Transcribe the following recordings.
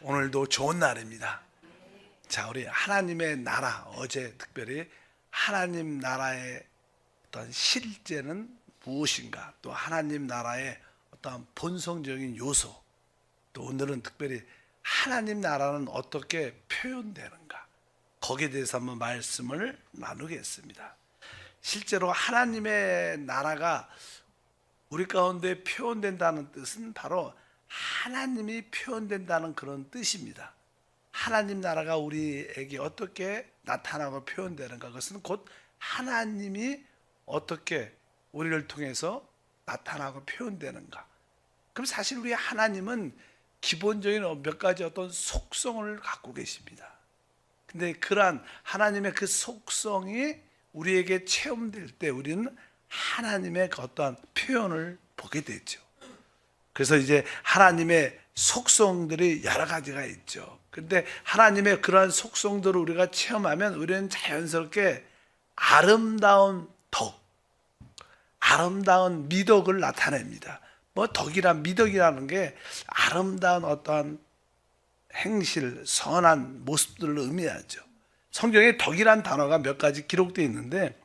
오늘도 좋은 날입니다. 자, 우리 하나님의 나라, 어제 특별히 하나님 나라의 어떤 실제는 무엇인가, 또 하나님 나라의 어떤 본성적인 요소, 또 오늘은 특별히 하나님 나라는 어떻게 표현되는가, 거기에 대해서 한번 말씀을 나누겠습니다. 실제로 하나님의 나라가 우리 가운데 표현된다는 뜻은 바로 하나님이 표현된다는 그런 뜻입니다. 하나님 나라가 우리에게 어떻게 나타나고 표현되는가, 그것은 곧 하나님이 어떻게 우리를 통해서 나타나고 표현되는가. 그럼 사실 우리 하나님은 기본적인 몇 가지 어떤 속성을 갖고 계십니다. 근데 그러한 하나님의 그 속성이 우리에게 체험될 때 우리는 하나님의 그 어떠한 표현을 보게 되죠. 그래서 이제 하나님의 속성들이 여러 가지가 있죠. 근데 하나님의 그러한 속성들을 우리가 체험하면 우리는 자연스럽게 아름다운 덕, 아름다운 미덕을 나타냅니다. 뭐 덕이란, 미덕이라는 게 아름다운 어떠한 행실, 선한 모습들을 의미하죠. 성경에 덕이란 단어가 몇 가지 기록되어 있는데,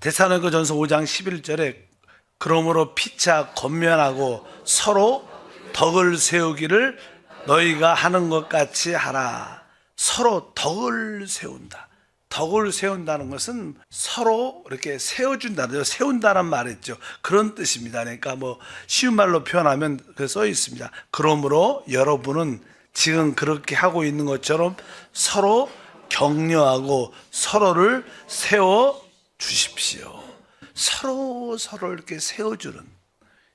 데살로니가전서 5장 11절에 그러므로 피차 권면하고 서로 덕을 세우기를 너희가 하는 것 같이 하라. 서로 덕을 세운다. 덕을 세운다는 것은 서로 이렇게 세워준다, 세운다는 말이죠. 그런 뜻입니다. 그러니까 뭐 쉬운 말로 표현하면 그 써 있습니다. 그러므로 여러분은 지금 그렇게 하고 있는 것처럼 서로 격려하고 서로를 세워 주십시오. 서로를 이렇게 세워주는,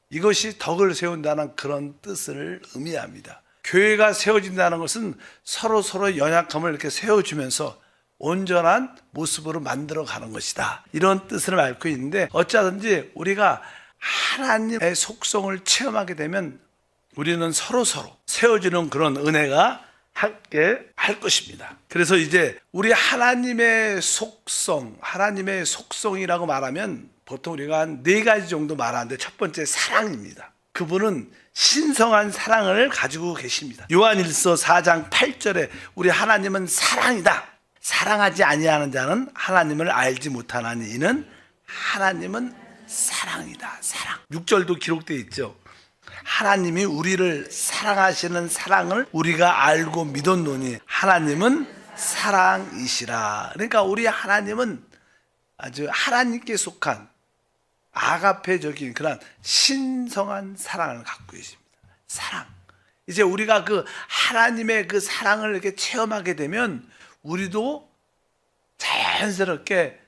이것이 덕을 세운다는 그런 뜻을 의미합니다. 교회가 세워진다는 것은 서로 연약함을 이렇게 세워주면서 온전한 모습으로 만들어가는 것이다, 이런 뜻을 앓고 있는데, 어쩌든지 우리가 하나님의 속성을 체험하게 되면 우리는 서로 세워주는 그런 은혜가 함께 할 것입니다. 그래서 이제 우리 하나님의 속성이라고 말하면 보통 우리가 한 4가지 정도 말하는데, 첫 번째 사랑입니다. 그분은 신성한 사랑을 가지고 계십니다. 요한일서 4장 8절에 우리 하나님은 사랑이다. 사랑하지 아니하는 자는 하나님을 알지 못하나니 이는 하나님은 사랑이다. 사랑. 6절도 기록되어 있죠. 하나님이 우리를 사랑하시는 사랑을 우리가 알고 믿었노니 하나님은 사랑이시라. 그러니까 우리 하나님은 아주 하나님께 속한 아가페적인 그런 신성한 사랑을 갖고 계십니다. 사랑. 이제 우리가 그 하나님의 그 사랑을 이렇게 체험하게 되면 우리도 자연스럽게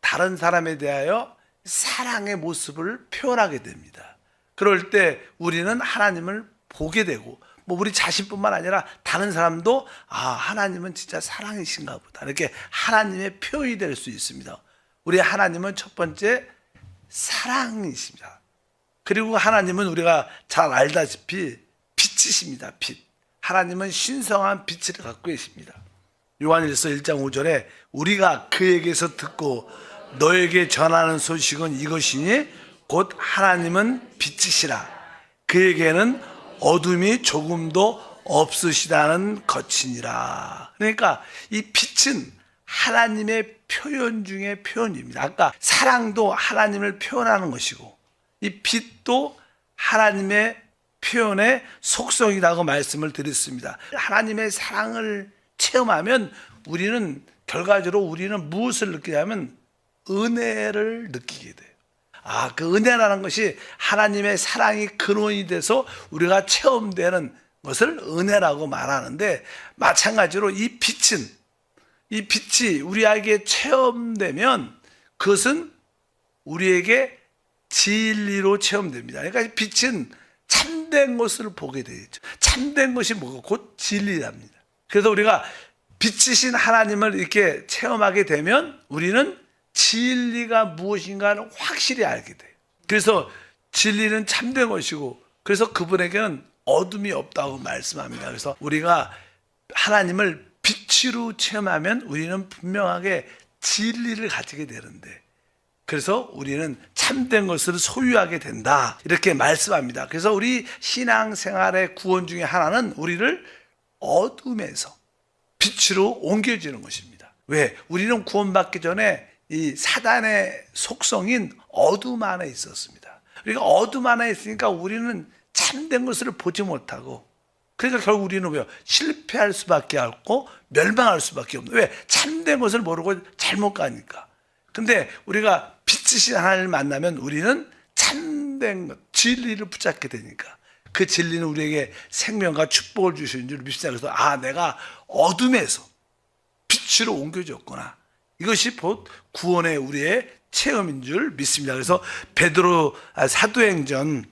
다른 사람에 대하여 사랑의 모습을 표현하게 됩니다. 그럴 때 우리는 하나님을 보게 되고, 뭐 우리 자신뿐만 아니라 다른 사람도 하나님은 진짜 사랑이신가 보다, 이렇게 하나님의 표현이 될 수 있습니다. 우리 하나님은 첫 번째 사랑이십니다. 그리고 하나님은 우리가 잘 알다시피 빛이십니다. 빛. 하나님은 신성한 빛을 갖고 계십니다. 요한일서 1장 5절에 우리가 그에게서 듣고 너에게 전하는 소식은 이것이니 곧 하나님은 빛이시라. 그에게는 어둠이 조금도 없으시다는 것이니라. 그러니까 이 빛은 하나님의 표현 중에 표현입니다. 아까 사랑도 하나님을 표현하는 것이고, 이 빛도 하나님의 표현의 속성이라고 말씀을 드렸습니다. 하나님의 사랑을 체험하면 우리는 결과적으로 무엇을 느끼냐면 은혜를 느끼게 돼요. 그 은혜라는 것이 하나님의 사랑이 근원이 돼서 우리가 체험되는 것을 은혜라고 말하는데, 마찬가지로 이 빛이 우리에게 체험되면 그것은 우리에게 진리로 체험됩니다. 그러니까 빛은 참된 것을 보게 되죠. 참된 것이 뭐고 곧 진리랍니다. 그래서 우리가 빛이신 하나님을 이렇게 체험하게 되면 우리는 진리가 무엇인가를 확실히 알게 돼요. 그래서 진리는 참된 것이고, 그래서 그분에게는 어둠이 없다고 말씀합니다. 그래서 우리가 하나님을 빛으로 체험하면 우리는 분명하게 진리를 가지게 되는데, 그래서 우리는 참된 것을 소유하게 된다, 이렇게 말씀합니다. 그래서 우리 신앙생활의 구원 중에 하나는 우리를 어둠에서 빛으로 옮겨지는 것입니다. 왜? 우리는 구원받기 전에 이 사단의 속성인 어둠 안에 있었습니다. 우리가 어둠 안에 있으니까 우리는 참된 것을 보지 못하고, 그러니까 결국 우리는 왜요? 실패할 수밖에 없고 멸망할 수밖에 없는. 왜? 참된 것을 모르고 잘못 가니까. 근데 우리가 빛이신 하나님을 만나면 우리는 참된 것, 진리를 붙잡게 되니까 그 진리는 우리에게 생명과 축복을 주시는 줄 믿습니다. 그래서 내가 어둠에서 빛으로 옮겨졌구나. 이것이 곧 구원의 우리의 체험인 줄 믿습니다. 그래서 베드로 사도행전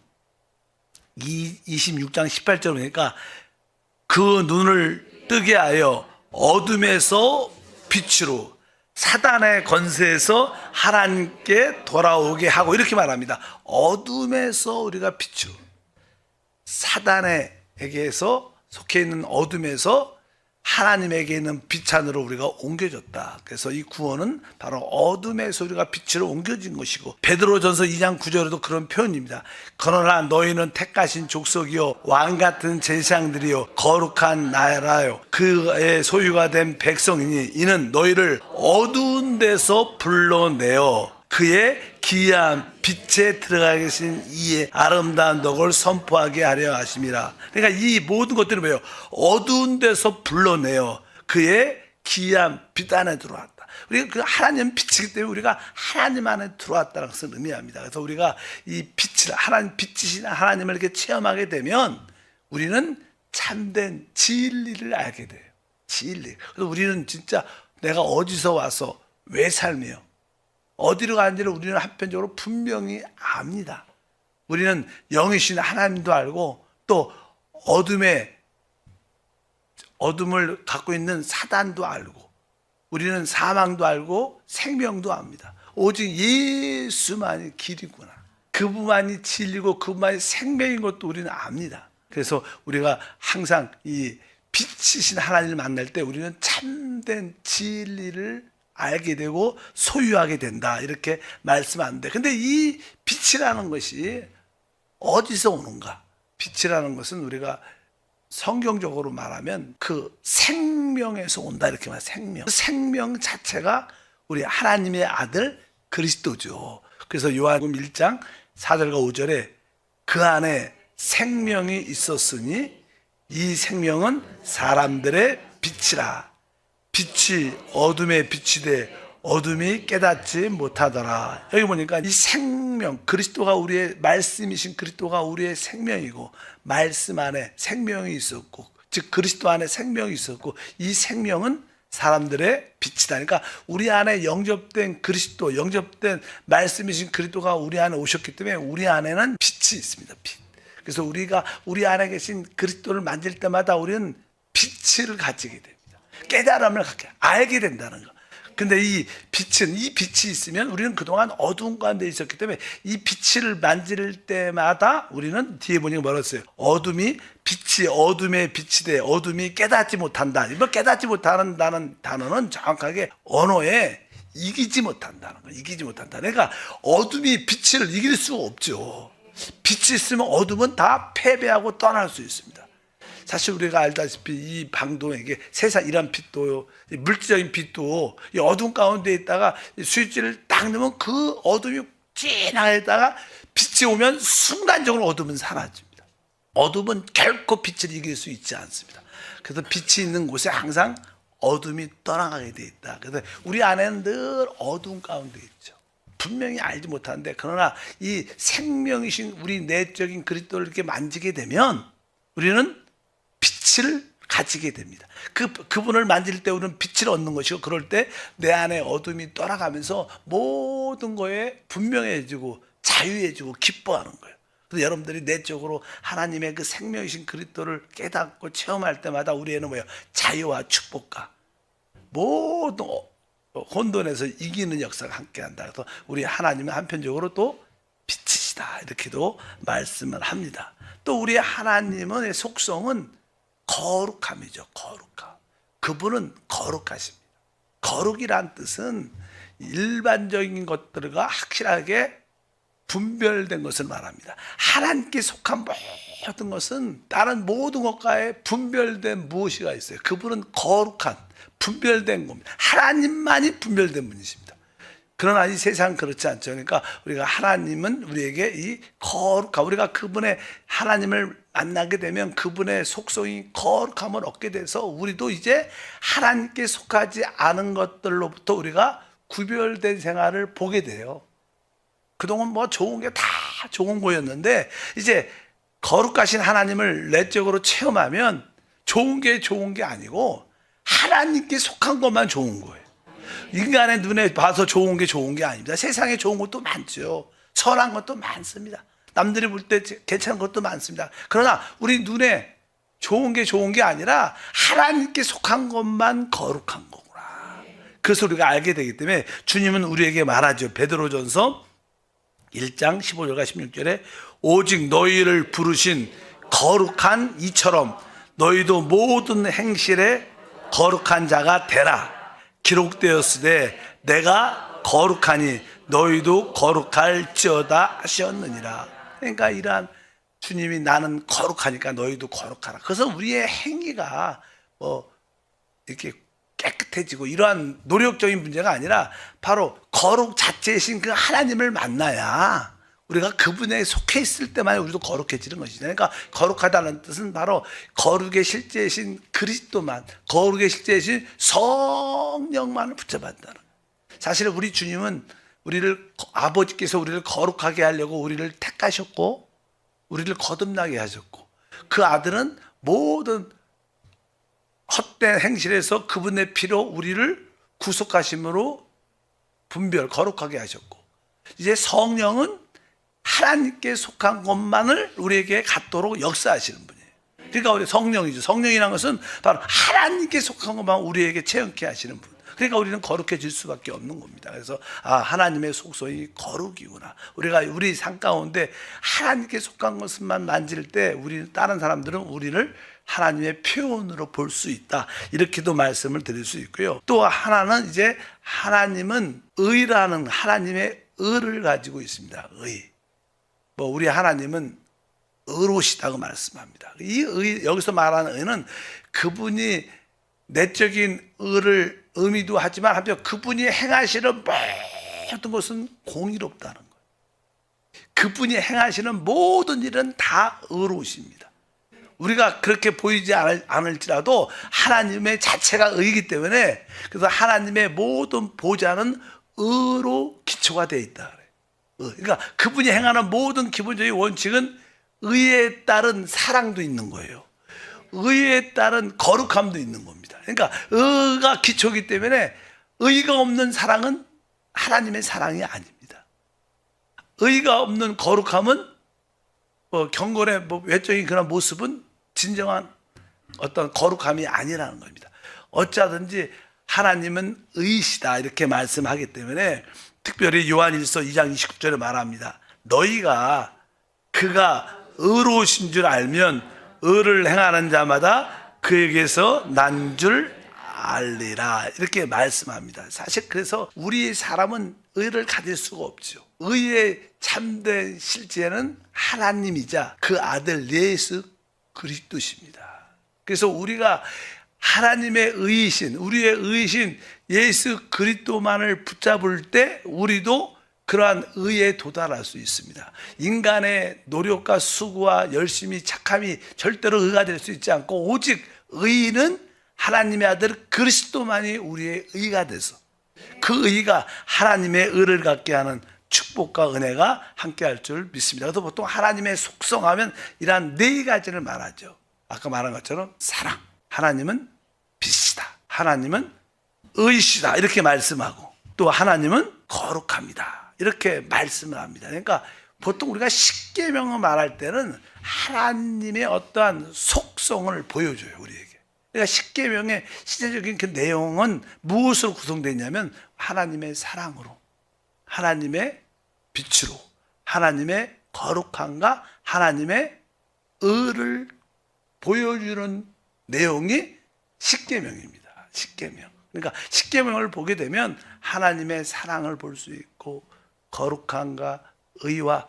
26장 18절 보니까 그 눈을 뜨게 하여 어둠에서 빛으로 사단의 권세에서 하나님께 돌아오게 하고, 이렇게 말합니다. 어둠에서 우리가 빛으로, 사단에게서 속해 있는 어둠에서 하나님에게 있는 빛 안으로 우리가 옮겨졌다. 그래서 이 구원은 바로 어둠에서 우리가 빛으로 옮겨진 것이고, 베드로전서 2장 9절에도 그런 표현입니다. 그러나 너희는 택하신 족속이요 왕 같은 제사장들이요 거룩한 나라요 그의 소유가 된 백성이니 이는 너희를 어두운 데서 불러내어 그의 기이한 빛에 들어가 계신 이의 아름다운 덕을 선포하게 하려 하심이라. 그러니까 이 모든 것들은 왜요? 어두운 데서 불러내어 그의 기이한 빛 안에 들어왔다. 우리가 그 하나님 빛이기 때문에 우리가 하나님 안에 들어왔다는 것을 의미합니다. 그래서 우리가 이 빛을, 하나님 빛이신 하나님을 이렇게 체험하게 되면 우리는 참된 진리를 알게 돼요. 진리. 그래서 우리는 진짜 내가 어디서 와서 왜 살며 어디로 가는지를 우리는 한편적으로 분명히 압니다. 우리는 영이신 하나님도 알고 또 어둠을 갖고 있는 사단도 알고 우리는 사망도 알고 생명도 압니다. 오직 예수만이 길이구나. 그분만이 진리고 그분만이 생명인 것도 우리는 압니다. 그래서 우리가 항상 이 빛이신 하나님을 만날 때 우리는 참된 진리를 알게 되고 소유하게 된다, 이렇게 말씀하는데, 근데 이 빛이라는 것이 어디서 오는가? 빛이라는 것은 우리가 성경적으로 말하면 그 생명에서 온다, 이렇게 말해요. 생명. 그 생명 자체가 우리 하나님의 아들 그리스도죠. 그래서 요한복음 1장 4절과 5절에 그 안에 생명이 있었으니 이 생명은 사람들의 빛이라. 빛이 어둠에 빛이 돼 어둠이 깨닫지 못하더라. 여기 보니까 이 생명, 그리스도가 우리의 말씀이신 그리스도가 우리의 생명이고, 말씀 안에 생명이 있었고, 즉 그리스도 안에 생명이 있었고, 이 생명은 사람들의 빛이다. 그러니까 우리 안에 영접된 그리스도, 영접된 말씀이신 그리스도가 우리 안에 오셨기 때문에 우리 안에는 빛이 있습니다. 빛. 그래서 우리가 우리 안에 계신 그리스도를 만질 때마다 우리는 빛을 가지게 됩니다. 깨달음을 갖게, 알게 된다는 거. 근데 이 빛이 있으면 우리는 그동안 어두운 가운데 있었기 때문에 이 빛을 만질 때마다 우리는 뒤에 보니까 뭐라 했어요? 빛이 어둠에 빛이 돼 어둠이 깨닫지 못한다. 이거 깨닫지 못한다는 단어는 정확하게 언어에 이기지 못한다는 거. 이기지 못한다. 그러니까 어둠이 빛을 이길 수가 없죠. 빛이 있으면 어둠은 다 패배하고 떠날 수 있습니다. 사실 우리가 알다시피 이 방도에게 세상 이런 빛도, 물질적인 빛도 이 어둠 가운데 있다가 스위치를 딱 넣으면 그 어둠이 진하게다가 빛이 오면 순간적으로 어둠은 사라집니다. 어둠은 결코 빛을 이길 수 있지 않습니다. 그래서 빛이 있는 곳에 항상 어둠이 떠나가게 돼 있다. 그래서 우리 안에는 늘 어둠 가운데 있죠. 분명히 알지 못하는데, 그러나 이 생명이신 우리 내적인 그리스도를 이렇게 만지게 되면 우리는 빛을 가지게 됩니다. 그분을 만질 때 우리는 빛을 얻는 것이고, 그럴 때 내 안에 어둠이 떠나가면서 모든 거에 분명해지고 자유해지고 기뻐하는 거예요. 그래서 여러분들이 내적으로 하나님의 그 생명이신 그리스도를 깨닫고 체험할 때마다 우리에는 뭐예요? 자유와 축복과 모든 혼돈에서 이기는 역사가 함께한다. 그래서 우리 하나님은 한편적으로 또 빛이시다, 이렇게도 말씀을 합니다. 또 우리 하나님의 속성은 거룩함이죠. 거룩함. 그분은 거룩하십니다. 거룩이란 뜻은 일반적인 것들과 확실하게 분별된 것을 말합니다. 하나님께 속한 모든 것은 다른 모든 것과의 분별된 무엇이가 있어요. 그분은 거룩한 분별된 겁니다. 하나님만이 분별된 분이십니다. 그러나 이 세상은 그렇지 않죠. 그러니까 우리가 하나님은 우리에게 이 거룩함, 우리가 그분의 하나님을 만나게 되면 그분의 속성이 거룩함을 얻게 돼서 우리도 이제 하나님께 속하지 않은 것들로부터 우리가 구별된 생활을 보게 돼요. 그동안 뭐 좋은 게 다 좋은 거였는데 이제 거룩하신 하나님을 내적으로 체험하면 좋은 게 아니고 하나님께 속한 것만 좋은 거예요. 인간의 눈에 봐서 좋은 게 아닙니다. 세상에 좋은 것도 많죠. 선한 것도 많습니다. 남들이 볼 때 괜찮은 것도 많습니다. 그러나 우리 눈에 좋은 게 아니라 하나님께 속한 것만 거룩한 거구나. 그래서 우리가 알게 되기 때문에 주님은 우리에게 말하죠. 베드로전서 1장 15절과 16절에 오직 너희를 부르신 거룩한 이처럼 너희도 모든 행실에 거룩한 자가 되라. 기록되었으되 내가 거룩하니 너희도 거룩할지어다 하셨느니라. 그러니까 이러한 주님이 나는 거룩하니까 너희도 거룩하라. 그래서 우리의 행위가 뭐 이렇게 깨끗해지고 이러한 노력적인 문제가 아니라 바로 거룩 자체이신 그 하나님을 만나야 우리가 그분에 속해 있을 때만 우리도 거룩해지는 것이죠. 그러니까 거룩하다는 뜻은 바로 거룩의 실제이신 그리스도만, 거룩의 실제이신 성령만을 붙잡았다는 거예요. 사실 우리 주님은 아버지께서 우리를 거룩하게 하려고 우리를 택하셨고 우리를 거듭나게 하셨고 그 아들은 모든 헛된 행실에서 그분의 피로 우리를 구속하심으로 거룩하게 하셨고 이제 성령은 하나님께 속한 것만을 우리에게 갖도록 역사하시는 분이에요. 그러니까 우리 성령이죠. 성령이라는 것은 바로 하나님께 속한 것만 우리에게 체험케 하시는 분. 그러니까 우리는 거룩해질 수밖에 없는 겁니다. 그래서 하나님의 속성이 거룩이구나. 우리가 우리 삶 가운데 하나님께 속한 것만 만질 때 다른 사람들은 우리를 하나님의 표현으로 볼 수 있다. 이렇게도 말씀을 드릴 수 있고요. 또 하나는 이제 하나님은 의라는 하나님의 의를 가지고 있습니다. 우리 하나님은 의로우시다고 말씀합니다. 이 여기서 말하는 의는 그분이 내적인 의를 의미도 하지만 한편 그분이 행하시는 모든 것은 공의롭다는 거예요. 그분이 행하시는 모든 일은 다 의로우십니다. 우리가 그렇게 보이지 않을지라도 하나님의 자체가 의이기 때문에 그래서 하나님의 모든 보좌는 의로 기초가 되어 있다. 그러니까 그분이 행하는 모든 기본적인 원칙은 의에 따른 사랑도 있는 거예요. 의에 따른 거룩함도 있는 겁니다. 그러니까 의가 기초이기 때문에 의가 없는 사랑은 하나님의 사랑이 아닙니다. 의가 없는 거룩함은 경건의 외적인 그런 모습은 진정한 어떤 거룩함이 아니라는 겁니다. 어쩌든지 하나님은 의시다 이렇게 말씀하기 때문에 특별히 요한일서 2장 29절에 말합니다. 너희가 그가 의로우신 줄 알면 의를 행하는 자마다 그에게서 난 줄 알리라 이렇게 말씀합니다. 사실 그래서 우리 사람은 의를 가질 수가 없죠. 의의 참된 실제는 하나님이자 그 아들 예수 그리스도십니다. 그래서 우리가 하나님의 의이신 우리의 의이신 예수 그리스도만을 붙잡을 때 우리도 그러한 의에 도달할 수 있습니다. 인간의 노력과 수고와 열심히 착함이 절대로 의가 될 수 있지 않고 오직 의는 하나님의 아들 그리스도만이 우리의 의가 돼서 그 의가 하나님의 의를 갖게 하는 축복과 은혜가 함께할 줄 믿습니다. 그래서 보통 하나님의 속성하면 이러한 네 가지를 말하죠. 아까 말한 것처럼 사랑, 하나님은 빛이다, 하나님은 의시다 이렇게 말씀하고 또 하나님은 거룩합니다 이렇게 말씀을 합니다. 그러니까 보통 우리가 십계명을 말할 때는 하나님의 어떠한 속성을 보여줘요 우리에게. 그러니까 십계명의 시대적인 그 내용은 무엇으로 구성되어 있냐면 하나님의 사랑으로, 하나님의 빛으로, 하나님의 거룩함과 하나님의 의를 보여주는 내용이 십계명입니다. 십계명. 그러니까 십계명을 보게 되면 하나님의 사랑을 볼 수 있고 거룩함과 의와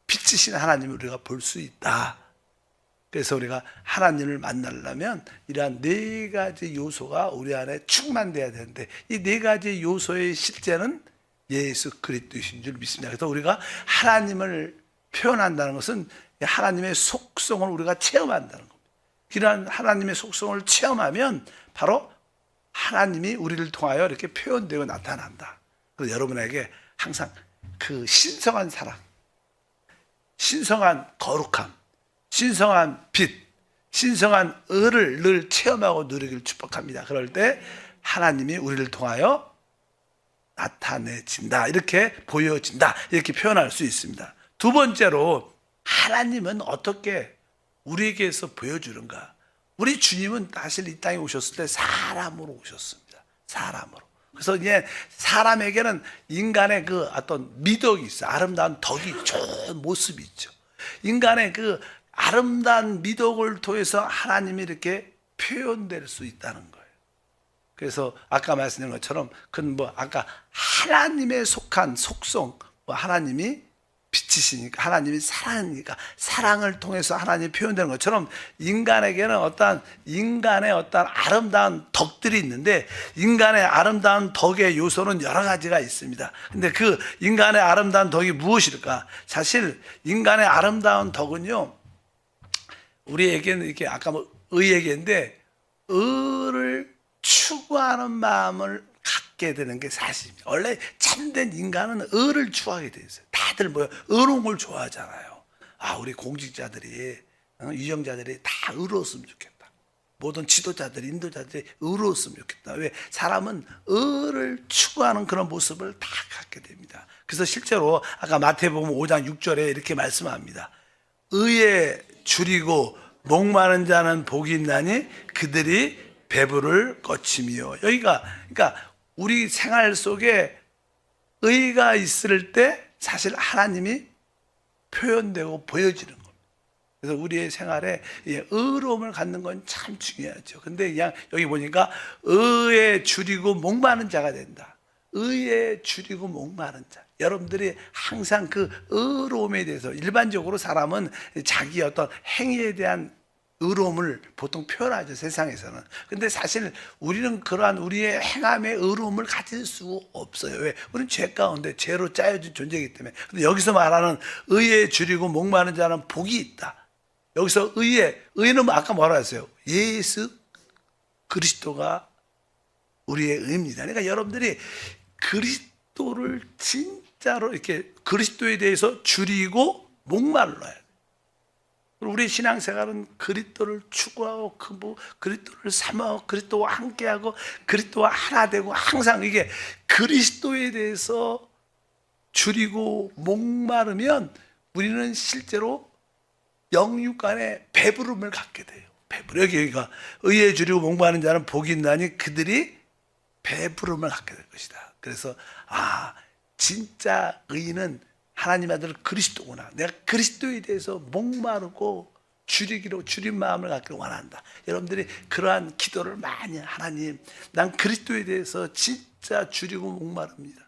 빛이신 하나님을 우리가 볼 수 있다. 그래서 우리가 하나님을 만나려면 이러한 네 가지 요소가 우리 안에 충만돼야 되는데, 이 네 가지 요소의 실제는 예수 그리스도이신 줄 믿습니다. 그래서 우리가 하나님을 표현한다는 것은 하나님의 속성을 우리가 체험한다는 겁니다. 이러한 하나님의 속성을 체험하면 바로 하나님이 우리를 통하여 이렇게 표현되고 나타난다. 그래서 여러분에게 항상 그 신성한 사랑, 신성한 거룩함, 신성한 빛, 신성한 의를 늘 체험하고 누리기를 축복합니다. 그럴 때 하나님이 우리를 통하여 나타내진다, 이렇게 보여진다, 이렇게 표현할 수 있습니다. 두 번째로, 하나님은 어떻게 우리에게서 보여주는가? 우리 주님은 사실 이 땅에 오셨을 때 사람으로 오셨습니다. 사람으로. 그래서 이제 사람에게는 인간의 그 어떤 미덕이 있어요. 아름다운 덕이, 좋은 모습이 있죠. 인간의 그 아름다운 미덕을 통해서 하나님이 이렇게 표현될 수 있다는 거예요. 그래서 아까 말씀드린 것처럼 그건 아까 하나님에 속한 속성, 하나님이 빛이시니까, 하나님이 사랑이니까 사랑을 통해서 하나님이 표현되는 것처럼 인간에게는 인간의 어떤 아름다운 덕들이 있는데, 인간의 아름다운 덕의 요소는 여러 가지가 있습니다. 근데 그 인간의 아름다운 덕이 무엇일까? 사실 인간의 아름다운 덕은요, 우리에게는 이렇게 아까 의에게인데, 의를 추구하는 마음을 갖게 되는 게 사실입니다. 원래 참된 인간은 의를 추구하게 돼 있어요. 다들 의로운 걸 좋아하잖아요. 우리 공직자들이, 유정자들이 다 의로웠으면 좋겠다. 모든 지도자들이, 인도자들이 의로웠으면 좋겠다. 왜? 사람은 의를 추구하는 그런 모습을 다 갖게 됩니다. 그래서 실제로 아까 마태복음 5장 6절에 이렇게 말씀합니다. 의에 줄이고 목마른 자는 복이 있나니 그들이 배부를 거침이요. 여기가, 그러니까 우리 생활 속에 의가 있을 때 사실 하나님이 표현되고 보여지는 겁니다. 그래서 우리의 생활에 의로움을 갖는 건 참 중요하죠. 근데 그냥 여기 보니까 의에 줄이고 목마른 자가 된다. 의에 줄이고 목마른 자. 여러분들이 항상 그 의로움에 대해서, 일반적으로 사람은 자기 어떤 행위에 대한 의로움을 보통 표현하죠, 세상에서는. 근데 사실 우리는 그러한 우리의 행함의 의로움을 가질 수 없어요. 왜? 우리는 죄 가운데 죄로 짜여진 존재이기 때문에. 근데 여기서 말하는 의에 줄이고 목마른 자는 복이 있다. 여기서 의는 아까 뭐라 했어요? 예수 그리스도가 우리의 의입니다. 그러니까 여러분들이 그리스도를 진짜로 이렇게 그리스도에 대해서 줄이고 목말라야 돼요. 우리 신앙생활은 그리스도를 추구하고 그리스도를 삼아 그리스도와 함께하고 그리스도와 하나 되고, 항상 이게 그리스도에 대해서 줄이고 목마르면 우리는 실제로 영육간의 배부름을 갖게 돼요. 여기가 의에 줄이고 목마른 자는 복이 있나니 그들이 배부름을 갖게 될 것이다. 그래서 진짜 의인은 하나님 아들 그리스도구나. 내가 그리스도에 대해서 목마르고 줄인 마음을 갖기를 원한다. 여러분들이 그러한 기도를 많이, 하나님, 난 그리스도에 대해서 진짜 줄이고 목마릅니다.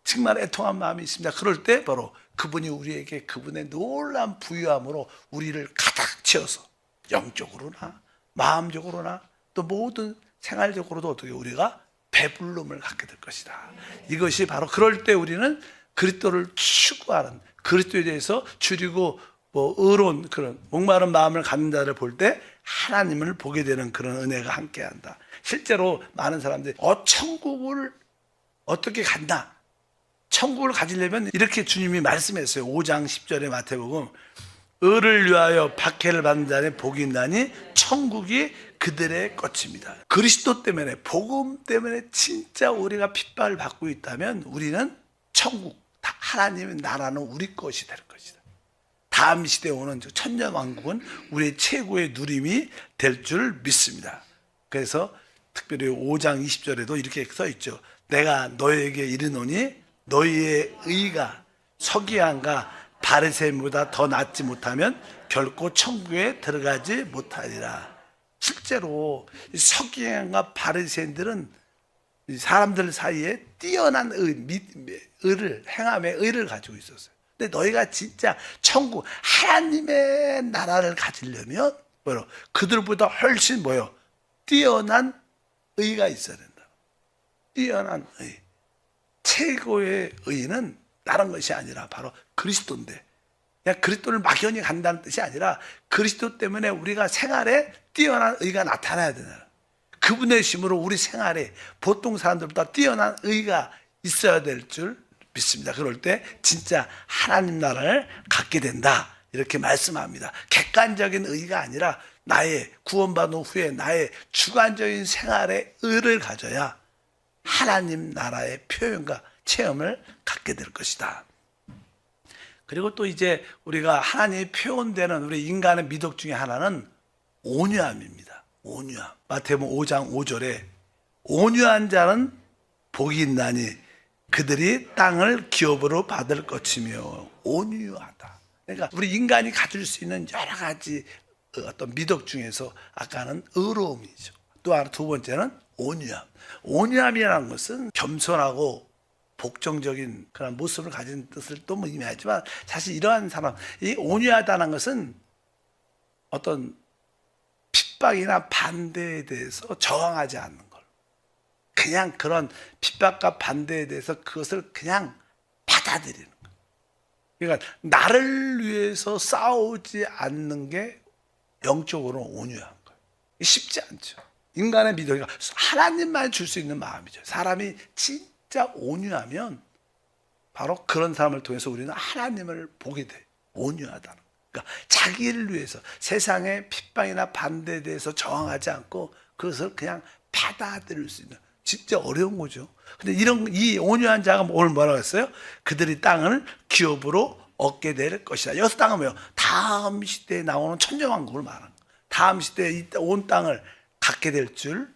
정말 애통한 마음이 있습니다. 그럴 때 바로 그분이 우리에게 그분의 놀라운 부유함으로 우리를 가득 채워서 영적으로나 마음적으로나 또 모든 생활적으로도 어떻게 우리가 배불름을 갖게 될 것이다. 이것이 바로 그럴 때 우리는 그리스도를 추구하는, 그리스도에 대해서 줄이고 의로운 그런 목마른 마음을 갖는 자를 볼 때 하나님을 보게 되는 그런 은혜가 함께한다. 실제로 많은 사람들이 천국을 어떻게 간다? 천국을 가지려면 이렇게 주님이 말씀했어요. 5장 10절에 마태복음, 의를 위하여 박해를 받는 자는 복이 있나니 천국이 그들의 것입니다. 그리스도 때문에, 복음 때문에 진짜 우리가 핍박을 받고 있다면 우리는 천국, 하나님의 나라는 우리 것이 될 것이다. 다음 시대에 오는 천년왕국은 우리의 최고의 누림이 될 줄 믿습니다. 그래서 특별히 5장 20절에도 이렇게 써 있죠. 내가 너에게 이르노니 너희의 의가 서기관과 바리새인보다 더 낫지 못하면 결코 천국에 들어가지 못하리라. 실제로 서기관과 바리새인들은 사람들 사이에 뛰어난 의를, 행함의 의를 가지고 있었어요. 근데 너희가 진짜 천국 하나님의 나라를 가지려면 뭐요? 그들보다 훨씬 뭐요? 뛰어난 의가 있어야 된다. 뛰어난 의. 최고의 의는 다른 것이 아니라 바로 그리스도인데, 그냥 그리스도를 막연히 간다는 뜻이 아니라 그리스도 때문에 우리가 생활에 뛰어난 의가 나타나야 된다. 그분의 힘으로 우리 생활에 보통 사람들보다 뛰어난 의가 있어야 될 줄 믿습니다. 그럴 때 진짜 하나님 나라를 갖게 된다, 이렇게 말씀합니다. 객관적인 의가 아니라 나의 구원받은 후에 나의 주관적인 생활의 의를 가져야 하나님 나라의 표현과 체험을 갖게 될 것이다. 그리고 또 이제 우리가 하나님이 표현되는 우리 인간의 미덕 중에 하나는 온유함입니다. 온유함. 마태복음 5장 5절에 온유한 자는 복이 있나니 그들이 땅을 기업으로 받을 것이며. 온유하다. 그러니까 우리 인간이 가질 수 있는 여러 가지 어떤 미덕 중에서 아까는 의로움이죠. 또 하나, 두 번째는 온유함. 온유함이라는 것은 겸손하고 복종적인 그런 모습을 가진 뜻을 또 의미하지만, 사실 이러한 사람, 이 온유하다는 것은 어떤 핍박이나 반대에 대해서 저항하지 않는 걸, 그냥 그런 핍박과 반대에 대해서 그것을 그냥 받아들이는 것. 그러니까 나를 위해서 싸우지 않는 게 영적으로 온유한 거예요. 쉽지 않죠. 인간의 믿음이 하나님만 줄 수 있는 마음이죠. 사람이 진짜 온유하면 바로 그런 사람을 통해서 우리는 하나님을 보게 돼요. 온유하다는. 그러니까 자기를 위해서 세상의 핍박이나 반대에 대해서 저항하지 않고 그것을 그냥 받아들일 수 있는, 진짜 어려운 거죠. 근데 이 온유한 자가 오늘 뭐라고 했어요? 그들이 땅을 기업으로 얻게 될 것이다. 여기서 땅은 뭐예요? 다음 시대에 나오는 천정왕국을 말하는 거예요. 다음 시대에 온 땅을 갖게 될 줄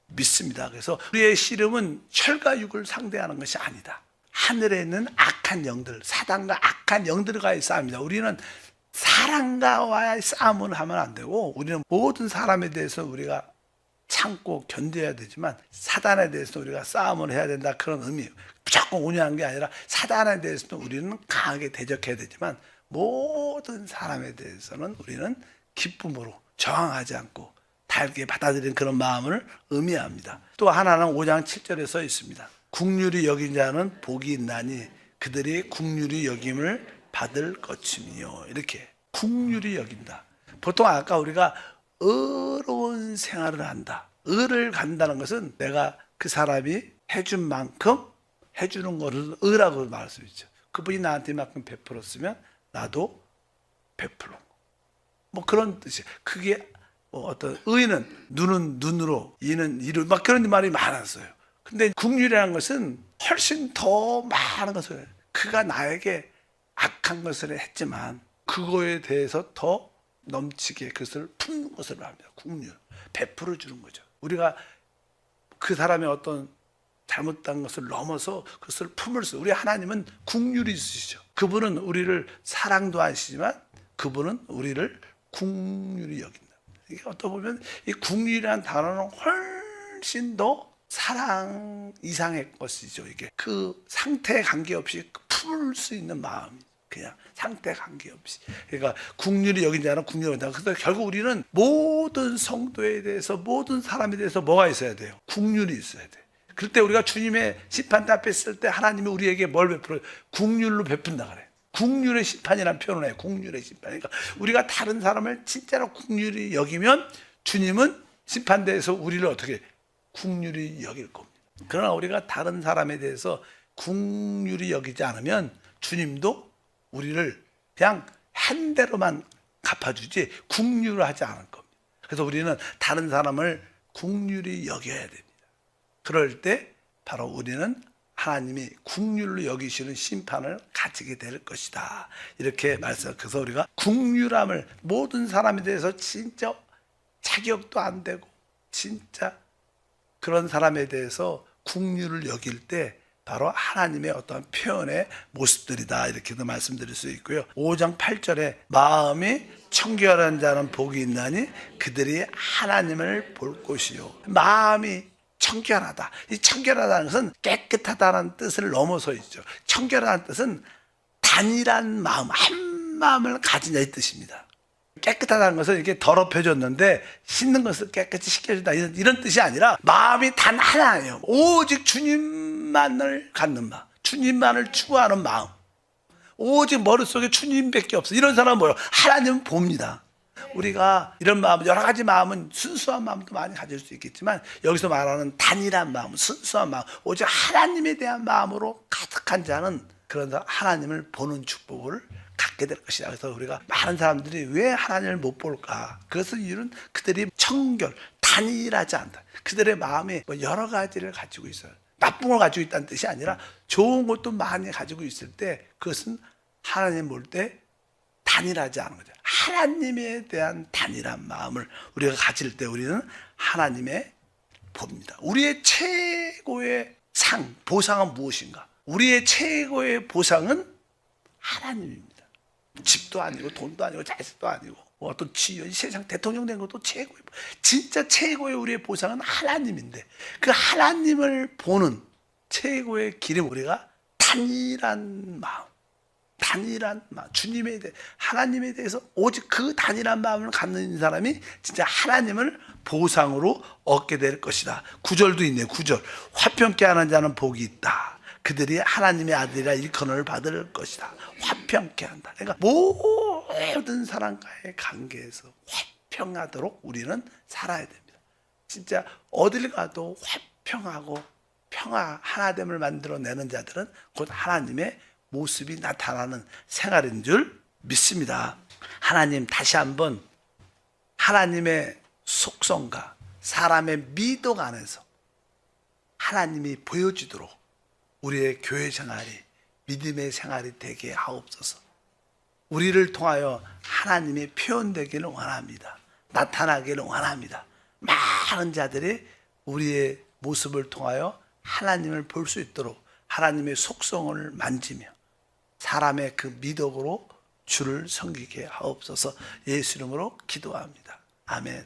믿습니다. 그래서 우리의 씨름은 혈과 육을 상대하는 것이 아니다. 하늘에 있는 악한 영들, 사단과 악한 영들과의 싸움이다. 우리는 사람과의 싸움을 하면 안 되고, 우리는 모든 사람에 대해서 우리가 참고 견뎌야 되지만 사단에 대해서 우리가 싸움을 해야 된다, 그런 의미예요. 무조건 온유한 게 아니라 사단에 대해서는 우리는 강하게 대적해야 되지만 모든 사람에 대해서는 우리는 기쁨으로 저항하지 않고 달게 받아들이는 그런 마음을 의미합니다. 또 하나는 5장 7절에 써 있습니다. 긍휼히 여긴 자는 복이 있나니 그들이 긍휼히 여김을 받을 것이며. 이렇게 긍휼히 여긴다. 보통 아까 우리가 의로운 생활을 한다, 의를 간다는 것은 내가 그 사람이 해준 만큼 해주는 것을 의라고 말할 수 있죠. 그분이 나한테 이만큼 베풀었으면 나도 베풀어, 뭐 그런 뜻이에요. 그게 어떤 의는 눈은 눈으로, 이는 이로, 막 그런 말이 많았어요. 근데 긍휼이라는 것은 훨씬 더 많은 것을, 그가 나에게 악한 것을 했지만 그거에 대해서 더 넘치게 그것을 품는 것을 말합니다. 긍휼, 베풀어 주는 거죠. 우리가 그 사람의 어떤 잘못된 것을 넘어서 그것을 품을 수, 우리 하나님은 긍휼이 있으시죠. 그분은 우리를 사랑도 하시지만 그분은 우리를 긍휼히 여긴다. 이게 어떻게 보면 이 긍휼이라는 단어는 훨씬 더 사랑 이상의 것이죠. 이게 그 상태에 관계없이 품을 수 있는 마음, 그냥 상태 관계없이. 그러니까 긍휼히 여긴 자는 긍휼히 여긴다. 그래서 결국 우리는 모든 성도에 대해서, 모든 사람에 대해서 뭐가 있어야 돼요? 긍휼이 있어야 돼. 그럴 때 우리가 주님의 심판 앞에 있을 때 하나님이 우리에게 뭘 베풀어요? 긍휼로 베푼다 그래. 긍휼의 심판이라는 표현을 해요. 긍휼의 심판. 그러니까 우리가 다른 사람을 진짜로 긍휼히 여기면 주님은 심판대에서 우리를 어떻게 긍휼히 여길 겁니다. 그러나 우리가 다른 사람에 대해서 긍휼히 여기지 않으면 주님도 우리를 그냥 한 대로만 갚아주지 긍휼을 하지 않을 겁니다. 그래서 우리는 다른 사람을 긍휼히 여겨야 됩니다. 그럴 때 바로 우리는 하나님이 긍휼로 여기시는 심판을 가지게 될 것이다, 이렇게 말씀. 그래서 우리가 긍휼함을, 모든 사람에 대해서 진짜 자격도 안 되고 진짜 그런 사람에 대해서 긍휼을 여길 때 바로 하나님의 어떤 표현의 모습들이다, 이렇게도 말씀드릴 수 있고요. 5장 8절에 마음이 청결한 자는 복이 있나니 그들이 하나님을 볼 것이요. 마음이 청결하다. 이 청결하다는 것은 깨끗하다는 뜻을 넘어서 있죠. 청결하다는 뜻은 다 단일한 마음, 한 마음을 가지냐 이 뜻입니다. 깨끗하다는 것은 이렇게 더럽혀졌는데 씻는 것을 깨끗이 씻겨준다 이런 뜻이 아니라 마음이 단 하나예요. 오직 주님만을 갖는 마음, 주님만을 추구하는 마음, 오직 머릿속에 주님밖에 없어. 이런 사람은 뭐예요? 하나님은 봅니다. 우리가 이런 마음, 여러 가지 마음은 순수한 마음도 많이 가질 수 있겠지만 여기서 말하는 단일한 마음, 순수한 마음, 오직 하나님에 대한 마음으로 가득한 자는 그런 하나님을 보는 축복을 갖게 될 것이다. 그래서 우리가 많은 사람들이 왜 하나님을 못 볼까? 그것은 이유는 그들이 청결, 단일하지 않다. 그들의 마음에 뭐 여러 가지를 가지고 있어요. 나쁜 걸 가지고 있다는 뜻이 아니라 좋은 것도 많이 가지고 있을 때 그것은 하나님 볼 때 단일하지 않은 거죠. 하나님에 대한 단일한 마음을 우리가 가질 때 우리는 하나님의 봅니다. 우리의 최고의 상, 보상은 무엇인가? 우리의 최고의 보상은 하나님입니다. 집도 아니고 돈도 아니고 자식도 아니고 어떤 지연 세상 대통령 된 것도 최고의, 진짜 최고의 우리의 보상은 하나님인데 그 하나님을 보는 최고의 길은 우리가 단일한 마음, 단일한 마음, 주님에 대해, 하나님에 대해서 오직 그 단일한 마음을 갖는 사람이 진짜 하나님을 보상으로 얻게 될 것이다. 9절도 있네요. 9절. 화평케 하는 자는 복이 있다. 그들이 하나님의 아들이라 일컬음을 받을 것이다. 화평케 한다. 그러니까 모든 사람과의 관계에서 화평하도록 우리는 살아야 됩니다. 진짜 어딜 가도 화평하고 평화, 하나됨을 만들어내는 자들은 곧 하나님의 모습이 나타나는 생활인 줄 믿습니다. 하나님 다시 한번 하나님의 속성과 사람의 미덕 안에서 하나님이 보여지도록 우리의 교회 생활이 믿음의 생활이 되게 하옵소서. 우리를 통하여 하나님이 표현되기를 원합니다. 나타나기를 원합니다. 많은 자들이 우리의 모습을 통하여 하나님을 볼 수 있도록 하나님의 속성을 만지며 사람의 그 미덕으로 주를 섬기게 하옵소서. 예수 이름으로 기도합니다. 아멘.